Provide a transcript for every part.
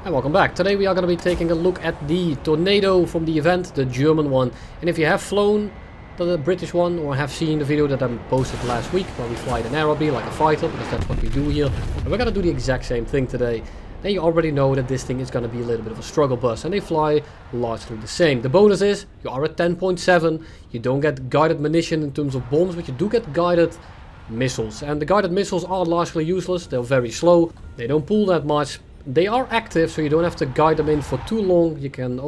And welcome back. Today we are going to be taking a look at the Tornado from the event, the German one. And if you have flown the British one or have seen the video that I posted last week where we fly an aerobee like a fighter, because that's what we do here, and we're going to do the exact same thing today, then you already know that this thing is going to be a little bit of a struggle bus, and they fly largely the same. The bonus is you are at 10.7, you don't get guided munition in terms of bombs, but you do get guided missiles. And the guided missiles are largely useless, they're very slow, they don't pull that much. They are active, so you don't have to guide them in for too long. You can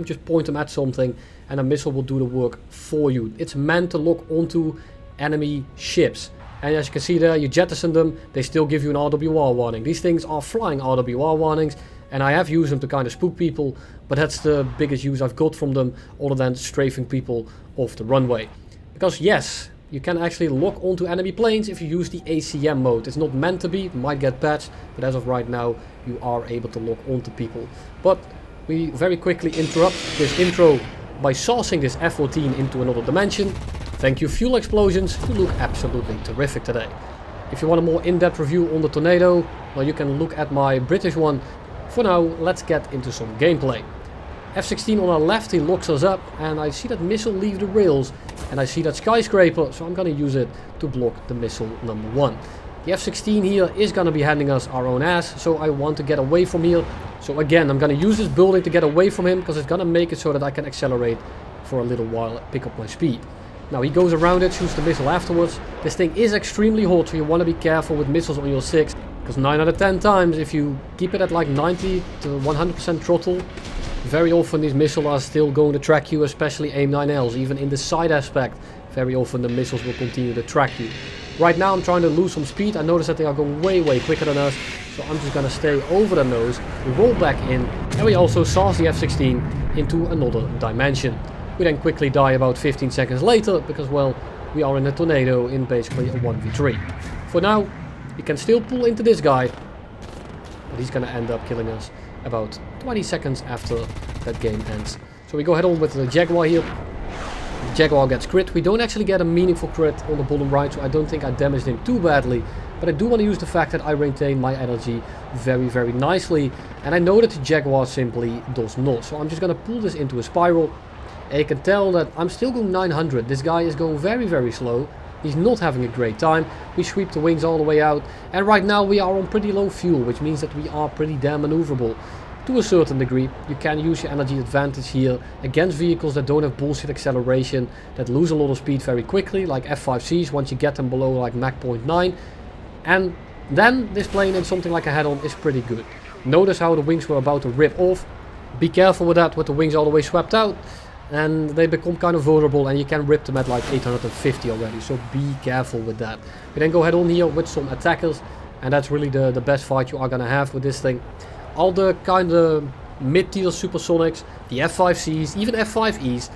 just point them at something and a missile will do the work for you. It's meant to lock onto enemy ships. And as you can see there, you jettison them, they still give you an RWR warning. These things are flying RWR warnings, and I have used them to kind of spook people, but that's the biggest use I've got from them, other than strafing people off the runway. Because yes, you can actually lock onto enemy planes if you use the ACM mode. It's not meant to be, it might get patched, but as of right now, you are able to lock onto people. But we very quickly interrupt this intro by saucing this F-14 into another dimension. Thank you Fuel Explosions, you look absolutely terrific today. If you want a more in-depth review on the Tornado, well, you can look at my British one. For now, let's get into some gameplay. F-16 on our left, he locks us up, and I see that missile leave the rails, and I see that skyscraper, so I'm going to use it to block the missile number 1. The F-16 here is going to be handing us our own ass, so I want to get away from here. So again, I'm going to use this building to get away from him, because it's going to make it so that I can accelerate for a little while and pick up my speed. Now he goes around it, shoots the missile afterwards. This thing is extremely hot, so you want to be careful with missiles on your 6, because 9 out of 10 times, if you keep it at like 90 to 100% throttle, very often these missiles are still going to track you, especially AIM-9Ls. Even in the side aspect, very often the missiles will continue to track you. Right now I'm trying to lose some speed. I notice that they are going way quicker than us, so I'm just going to stay over the nose, roll back in, and we also sauce the F-16 into another dimension. We then quickly die about 15 seconds later, because well, we are in a Tornado in basically a 1v3. For now, you can still pull into this guy, but he's going to end up killing us about 20 seconds after that game ends. So we go ahead on with the Jaguar here. The Jaguar gets crit. We don't actually get a meaningful crit on the bottom right, so I don't think I damaged him too badly. But I do want to use the fact that I retain my energy very nicely. And I know that the Jaguar simply does not. So I'm just going to pull this into a spiral. And you can tell that I'm still going 900. This guy is going very slow. He's not having a great time. We sweep the wings all the way out. And right now we are on pretty low fuel, which means that we are pretty damn maneuverable. To a certain degree, you can use your energy advantage here against vehicles that don't have bullshit acceleration, that lose a lot of speed very quickly, like F5Cs once you get them below like Mach 0.9. And then this plane in something like a head-on is pretty good. Notice how the wings were about to rip off. Be careful with that, with the wings all the way swept out. And they become kind of vulnerable, and you can rip them at like 850 already, so be careful with that. We then go head on here with some attackers, and that's really the best fight you are going to have with this thing. All the kind of mid-tier supersonics, the F5Cs, even F5Es,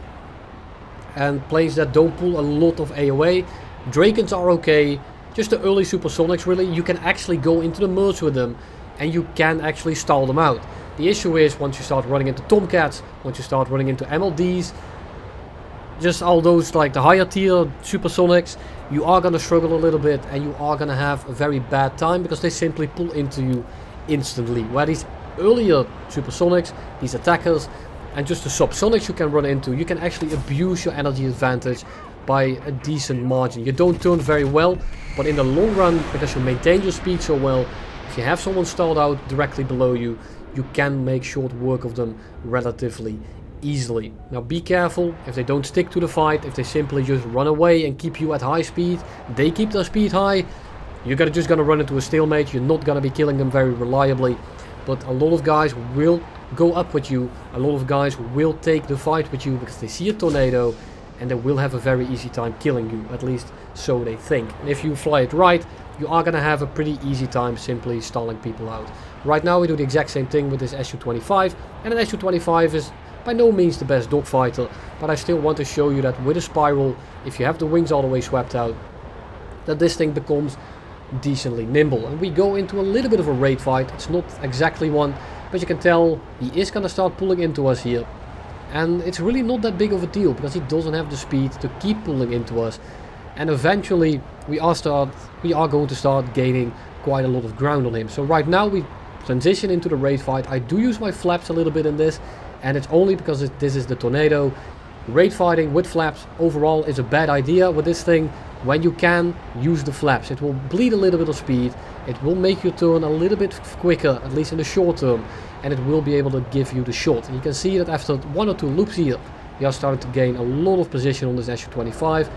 and planes that don't pull a lot of AOA. Drakens are okay, just the early supersonics really, you can actually go into the merge with them, and you can actually stall them out. The issue is once you start running into Tomcats, once you start running into MLDs, just all those like the higher tier supersonics, you are going to struggle a little bit and you are going to have a very bad time because they simply pull into you instantly. Where these earlier supersonics, these attackers, and just the subsonics you can run into, you can actually abuse your energy advantage by a decent margin. You don't turn very well, but in the long run, because you maintain your speed so well, if you have someone stalled out directly below you, you can make short work of them relatively easily. Now be careful if they don't stick to the fight, if they simply just run away and keep you at high speed, they keep their speed high, you're just gonna run into a stalemate, you're not gonna be killing them very reliably. But a lot of guys will go up with you, a lot of guys will take the fight with you because they see a Tornado and they will have a very easy time killing you, at least so they think. And if you fly it right, you are going to have a pretty easy time simply stalling people out. Right now we do the exact same thing with this Su-25, and an Su-25 is by no means the best dogfighter, but I still want to show you that with a spiral, if you have the wings all the way swept out, that this thing becomes decently nimble. And we go into a little bit of a raid fight. It's not exactly one, but you can tell he is going to start pulling into us here. And it's really not that big of a deal because he doesn't have the speed to keep pulling into us. And eventually we are going to start gaining quite a lot of ground on him. So right now we transition into the raid fight. I do use my flaps a little bit in this, and it's only because this is the Tornado. Raid fighting with flaps overall is a bad idea with this thing. When you can, use the flaps. It will bleed a little bit of speed. It will make you turn a little bit quicker, at least in the short term, and it will be able to give you the shot. And you can see that after 1 or 2 loops here, we are starting to gain a lot of position on this SU-25.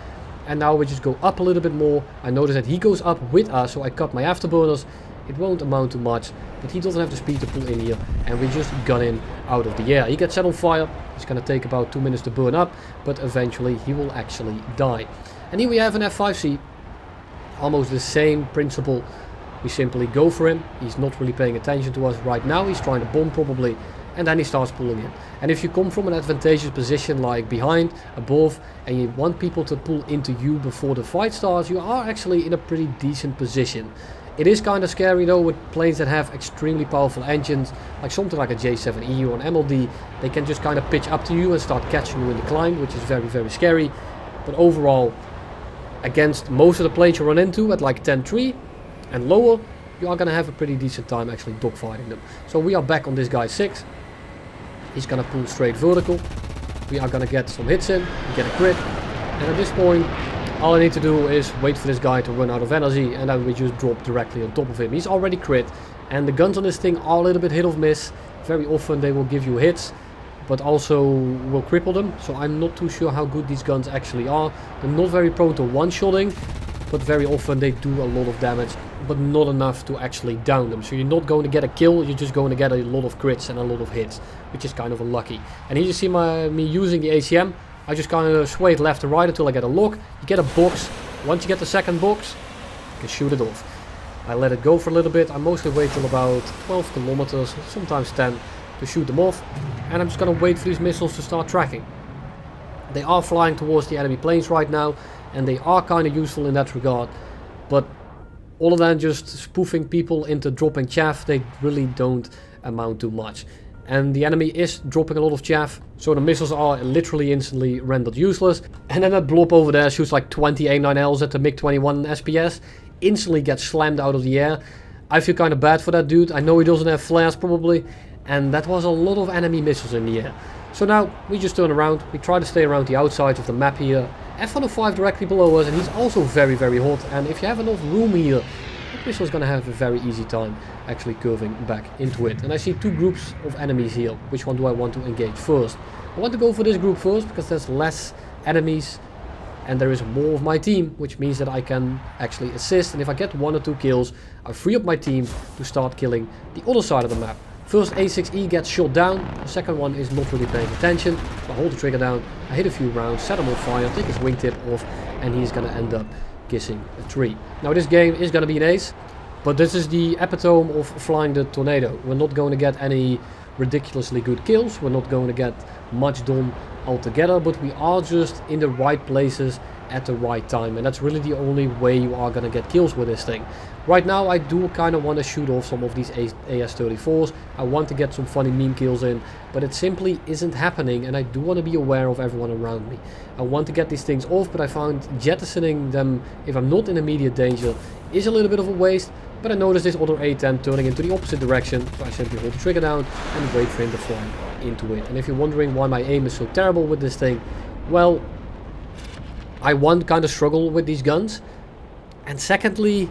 And now we just go up a little bit more. I notice that he goes up with us, so I cut my afterburners. It won't amount to much, but he doesn't have the speed to pull in here, and we just gun him out of the air. He gets set on fire. It's going to take about 2 minutes to burn up, but eventually he will actually die. And here we have an F5C. Almost the same principle. We simply go for him. He's not really paying attention to us right now. He's trying to bomb probably, and then he starts pulling in. And if you come from an advantageous position like behind, above, and you want people to pull into you before the fight starts, you are actually in a pretty decent position. It is kind of scary though with planes that have extremely powerful engines, like something like a J7E or an MLD. They can just kind of pitch up to you and start catching you in the climb, which is very, very scary. But overall, against most of the planes you run into at like 10-3 and lower, you are going to have a pretty decent time actually dogfighting them. So we are back on this guy 6. He's going to pull straight vertical. We are going to get some hits in, get a crit, and at this point all I need to do is wait for this guy to run out of energy, and then we just drop directly on top of him. He's already crit, and the guns on this thing are a little bit hit or miss. Very often they will give you hits, but also will cripple them, so I'm not too sure how good these guns actually are. They're not very prone to one-shotting, but very often they do a lot of damage, but not enough to actually down them. So you're not going to get a kill, you're just going to get a lot of crits and a lot of hits, which is kind of unlucky. And here you see me using the ACM. I just kind of sway it left and right until I get a lock. You get a box. Once you get the second box, you can shoot it off. I let it go for a little bit. I mostly wait till about 12 kilometers, sometimes 10, to shoot them off. And I'm just going to wait for these missiles to start tracking. They are flying towards the enemy planes right now, and they are kind of useful in that regard. But other than just spoofing people into dropping chaff, they really don't amount to much. And the enemy is dropping a lot of chaff, so the missiles are literally instantly rendered useless. And then that blob over there shoots like 20 A9Ls at the MiG-21 SPS, instantly gets slammed out of the air. I feel kind of bad for that dude. I know he doesn't have flares probably, and that was a lot of enemy missiles in the air. So now we just turn around, we try to stay around the outsides of the map here. F105 directly below us, and he's also very, very hot. And if you have enough room here, that missile is going to have a very easy time actually curving back into it. And I see 2 groups of enemies here. Which one do I want to engage first? I want to go for this group first because there's less enemies and there is more of my team, which means that I can actually assist. And if I get 1 or 2 kills, I free up my team to start killing the other side of the map. First A6E gets shot down, the second one is not really paying attention. I hold the trigger down, I hit a few rounds, set him on fire, take his wingtip off, and he's gonna end up kissing a tree. Now this game is gonna be an ace, but this is the epitome of flying the Tornado. We're not going to get any ridiculously good kills, we're not going to get much done altogether, but we are just in the right places at the right time, and that's really the only way you are gonna get kills with this thing. Right now I do kind of want to shoot off some of these AS34s. I want to get some funny meme kills in, but it simply isn't happening, and I do want to be aware of everyone around me. I want to get these things off, but I found jettisoning them if I'm not in immediate danger is a little bit of a waste. But I noticed this other A10 turning into the opposite direction, so I simply hold the trigger down and wait for him to fly into it. And if you're wondering why my aim is so terrible with this thing, well, I one kind of struggle with these guns, and secondly,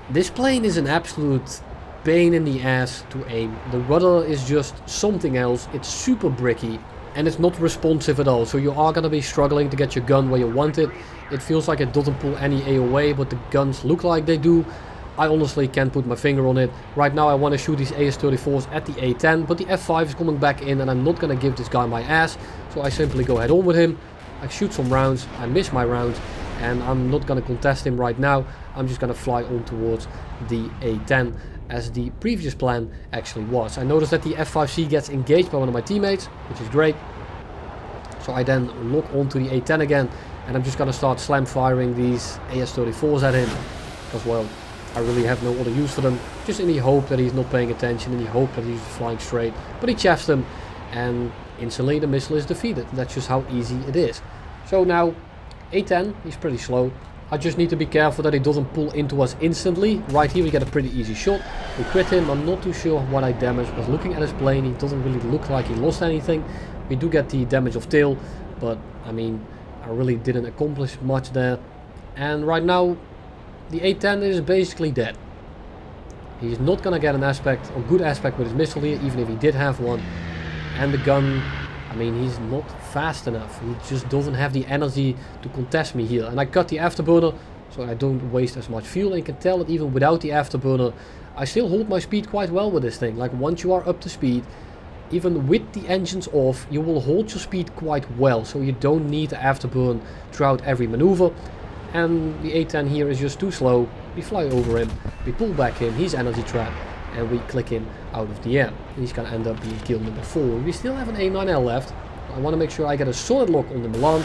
this plane is an absolute pain in the ass to aim. The rudder is just something else, it's super bricky, and it's not responsive at all, so you are going to be struggling to get your gun where you want it. It feels like it doesn't pull any AOA, but the guns look like they do. I honestly can't put my finger on it. Right now I want to shoot these AS34s at the A10, but the F5 is coming back in, and I'm not going to give this guy my ass, so I simply go head on with him. I shoot some rounds, I miss my rounds, and I'm not going to contest him right now. I'm just going to fly on towards the A10 as the previous plan actually was. I noticed that the F5C gets engaged by one of my teammates, which is great. So I then lock onto the A10 again, and I'm just going to start slam firing these AS34s at him, because well, I really have no other use for them, just in the hope that he's not paying attention, in the hope that he's flying straight. But he chaffs them, and instantly the missile is defeated. That's just how easy it is. So now A10, he's pretty slow. I just need to be careful that he doesn't pull into us instantly. Right here we get a pretty easy shot. We crit him. I'm not too sure what I damaged. I was looking at his plane. He doesn't really look like he lost anything. We do get the damage of tail, but I mean, I really didn't accomplish much there. And right now, the A10 is basically dead. He's not gonna get a good aspect with his missile here, even if he did have one. And the gun, I mean, he's not fast enough. He just doesn't have the energy to contest me here. And I cut the afterburner, so I don't waste as much fuel. And you can tell that even without the afterburner, I still hold my speed quite well with this thing. Like once you are up to speed, even with the engines off, you will hold your speed quite well. So you don't need the afterburn throughout every maneuver. And the A10 here is just too slow. We fly over him, we pull back him, he's energy trapped, and we click him out of the air. And he's gonna end up being kill number 4. We still have an A9L left. I want to make sure I get a solid lock on the Milan.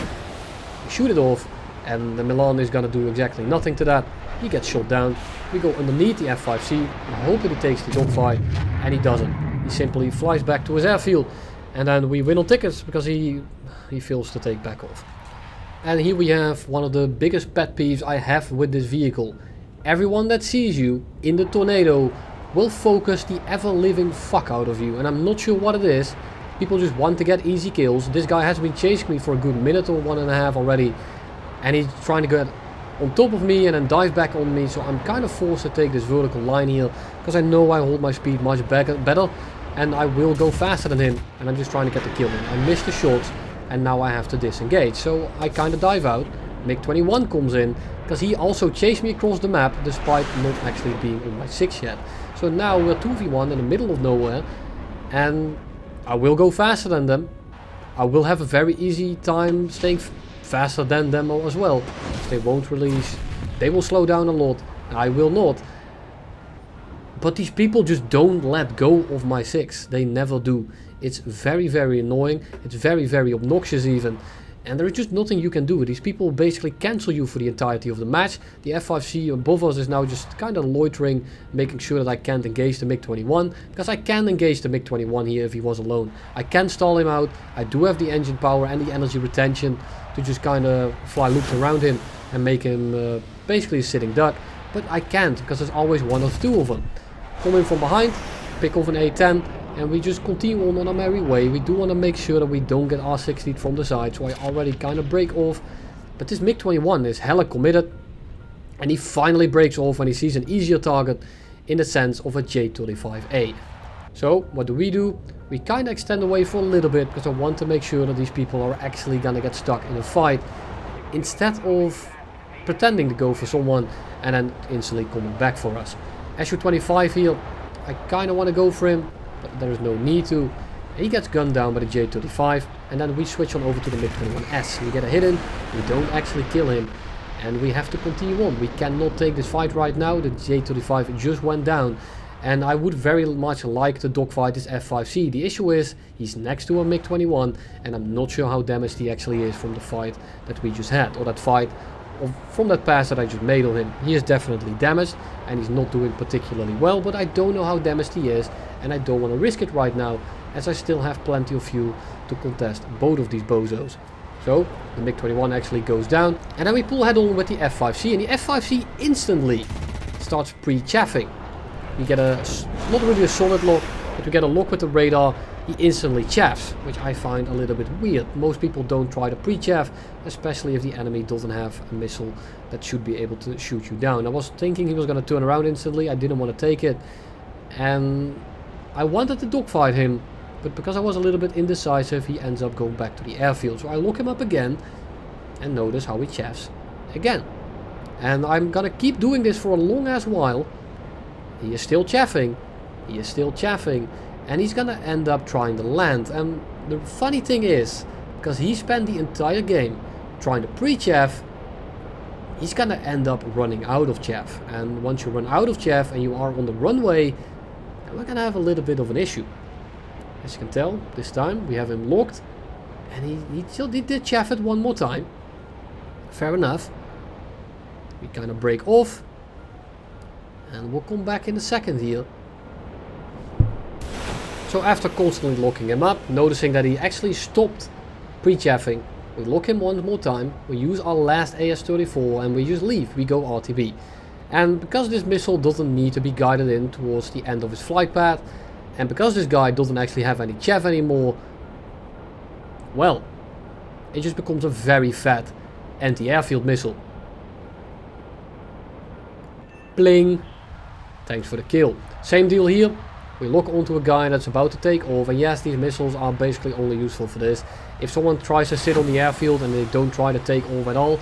Shoot it off, and the Milan is gonna do exactly nothing to that. He gets shot down. We go underneath the F5C. I hope that he takes the dogfight, and he doesn't. He simply flies back to his airfield, and then we win on tickets because he fails to take back off. And here we have one of the biggest pet peeves I have with this vehicle. Everyone that sees you in the tornado will focus the ever-living fuck out of you, and I'm not sure what it is. People just want to get easy kills. This guy has been chasing me for a good minute or 1.5 already, and he's trying to get on top of me and then dive back on me, so I'm kind of forced to take this vertical line here because I know I hold my speed much better, and I will go faster than him, and I'm just trying to get the kill in. I missed the shots, and now I have to disengage, so I kind of dive out. MiG-21 comes in because he also chased me across the map despite not actually being on my 6 yet. So now we're 2v1 in the middle of nowhere, and I will go faster than them. I will have a very easy time staying faster than them as well. They won't release, they will slow down a lot, I will not. But these people just don't let go of my 6. They never do. It's very, very annoying. It's very, very obnoxious even. And there is just nothing you can do. These people basically cancel you for the entirety of the match. The F5C above us is now just kind of loitering, making sure that I can't engage the MiG-21. Because I can engage the MiG-21 here if he was alone. I can stall him out. I do have the engine power and the energy retention to just kind of fly loops around him and make him basically a sitting duck. But I can't because there's always one or two of them. Come in from behind, pick off an A10. And we just continue on our merry way. We do want to make sure that we don't get R60'd from the side, so I already kind of break off. But this MiG-21 is hella committed, and he finally breaks off when he sees an easier target in the sense of a J-35A. So what do? We kind of extend away for a little bit because I want to make sure that these people are actually gonna get stuck in a fight instead of pretending to go for someone and then instantly coming back for us. Su-25 here, I kind of want to go for him, but there is no need to. He gets gunned down by the J-35, and then we switch on over to the MiG-21S. We get a hit in, we don't actually kill him, and we have to continue on. We cannot take this fight right now. The J-35 just went down, and I would very much like to dogfight this F5C. The issue is, he's next to a MiG-21, and I'm not sure how damaged he actually is from the fight that we just had, or that fight from that pass that I just made on him. He is definitely damaged, and he's not doing particularly well, but I don't know how damaged he is, and I don't want to risk it right now, as I still have plenty of fuel to contest both of these bozos. So the MiG-21 actually goes down, and then we pull head on with the F5C, and the F5C instantly starts pre-chaffing. We get not really a solid lock, but we get a lock with the radar. He instantly chaffs, which I find a little bit weird. Most people don't try to pre-chaff, especially if the enemy doesn't have a missile that should be able to shoot you down. I was thinking he was going to turn around instantly. I didn't want to take it, and I wanted to dogfight him, but because I was a little bit indecisive, he ends up going back to the airfield. So I lock him up again, and notice how he chaffs again. And I'm going to keep doing this for a long ass while. He is still chaffing. He is still chaffing. And he's gonna end up trying to land. And the funny thing is, because he spent the entire game trying to pre-chaff, he's gonna end up running out of chaff. And once you run out of chaff and you are on the runway, we're gonna have a little bit of an issue. As you can tell, this time we have him locked, and he did chaff it one more time. Fair enough. We kind of break off, and we'll come back in a second here. So after constantly locking him up, noticing that he actually stopped pre-chaffing, we lock him one more time, we use our last AS34 and we just leave, we go RTB. And because this missile doesn't need to be guided in towards the end of his flight path, and because this guy doesn't actually have any chaff anymore, well, it just becomes a very fat anti-airfield missile. Bling! Thanks for the kill. Same deal here. We lock onto a guy that's about to take off, and yes, these missiles are basically only useful for this. If someone tries to sit on the airfield and they don't try to take off at all,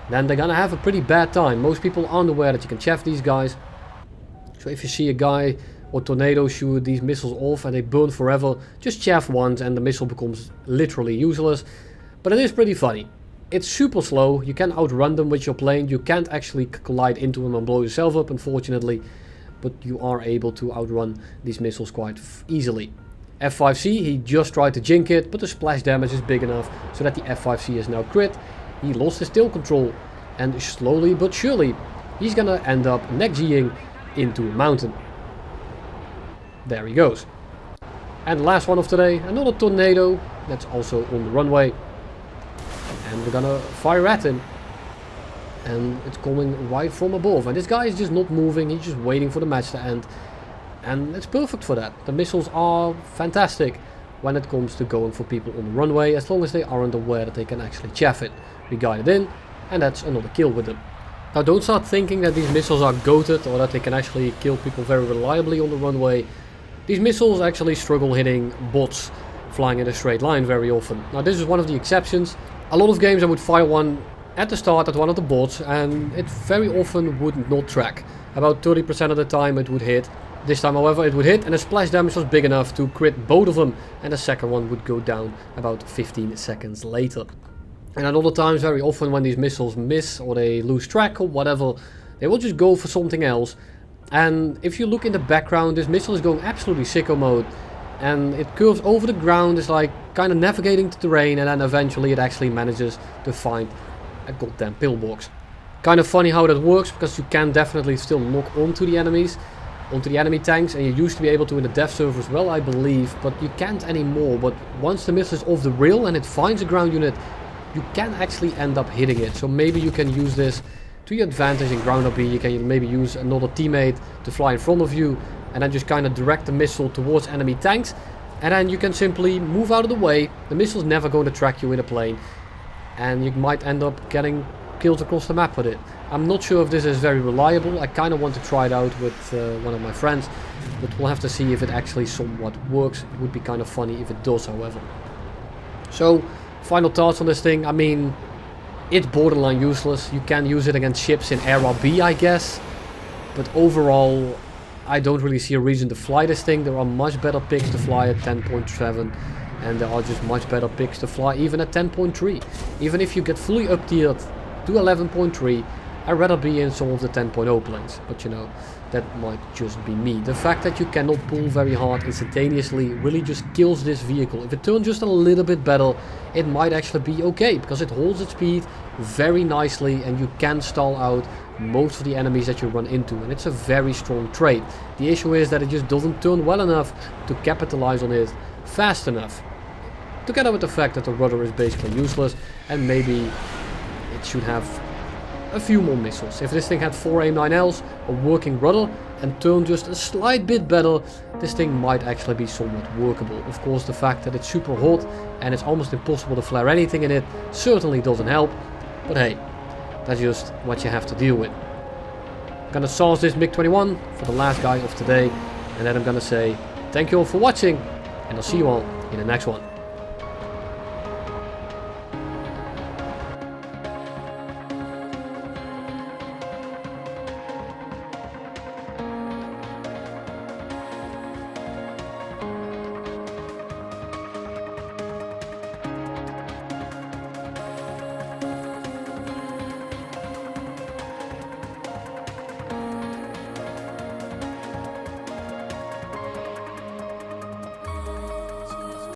then they're gonna have a pretty bad time. Most people aren't aware that you can chaff these guys. So if you see a guy or tornado shoot these missiles off and they burn forever, just chaff once and the missile becomes literally useless. But it is pretty funny. It's super slow, you can outrun them with your plane, you can't actually collide into them and blow yourself up, unfortunately. But you are able to outrun these missiles quite easily. F5C, he just tried to jink it, but the splash damage is big enough so that the F5C is now crit. He lost his tail control, and slowly but surely, he's gonna end up neck-G'ing into a mountain. There he goes. And the last one of today, another tornado that's also on the runway. And we're gonna fire at him. And it's coming right from above. And this guy is just not moving, he's just waiting for the match to end. And it's perfect for that. The missiles are fantastic when it comes to going for people on the runway, as long as they aren't aware that they can actually chaff it. We guide it in, and that's another kill with them. Now don't start thinking that these missiles are goated or that they can actually kill people very reliably on the runway. These missiles actually struggle hitting bots flying in a straight line very often. Now this is one of the exceptions. A lot of games I would fire one at the start at one of the bots and it very often would not track. About 30% of the time it would hit. This time however it would hit and the splash damage was big enough to crit both of them, and the second one would go down about 15 seconds later. And at other times, very often when these missiles miss or they lose track or whatever, they will just go for something else. And if you look in the background, this missile is going absolutely sicko mode. And it curves over the ground, it's like kind of navigating the terrain, and then eventually it actually manages to find a goddamn pillbox. Kind of funny how that works, because you can definitely still lock onto the enemies, onto the enemy tanks, and you used to be able to in the dev server as well, I believe, but you can't anymore. But once the missile is off the rail and it finds a ground unit, you can actually end up hitting it. So maybe you can use this to your advantage in ground RB. You can maybe use another teammate to fly in front of you and then just kind of direct the missile towards enemy tanks, and then you can simply move out of the way. The missile's never going to track you in a plane, and you might end up getting killed across the map with it. I'm not sure if this is very reliable. I kind of want to try it out with one of my friends, but we'll have to see if it actually somewhat works. It would be kind of funny if it does, however. So final thoughts on this thing. I mean, it's borderline useless. You can use it against ships in Era B, I guess. But overall, I don't really see a reason to fly this thing. There are much better picks to fly at 10.7. And there are just much better picks to fly even at 10.3. Even if you get fully up-tiered to 11.3, I'd rather be in some of the 10.0 planes. But you know, that might just be me. The fact that you cannot pull very hard instantaneously really just kills this vehicle. If it turns just a little bit better, it might actually be okay, because it holds its speed very nicely and you can stall out most of the enemies that you run into, and it's a very strong trait. The issue is that it just doesn't turn well enough to capitalize on it fast enough. Together with the fact that the rudder is basically useless, and maybe it should have a few more missiles. If this thing had 4 AIM-9Ls, a working rudder, and turned just a slight bit better, this thing might actually be somewhat workable. Of course, the fact that it's super hot and it's almost impossible to flare anything in it certainly doesn't help, but hey, that's just what you have to deal with. I'm gonna source this MiG-21 for the last guy of today, and then I'm gonna say thank you all for watching, and I'll see you all in the next one.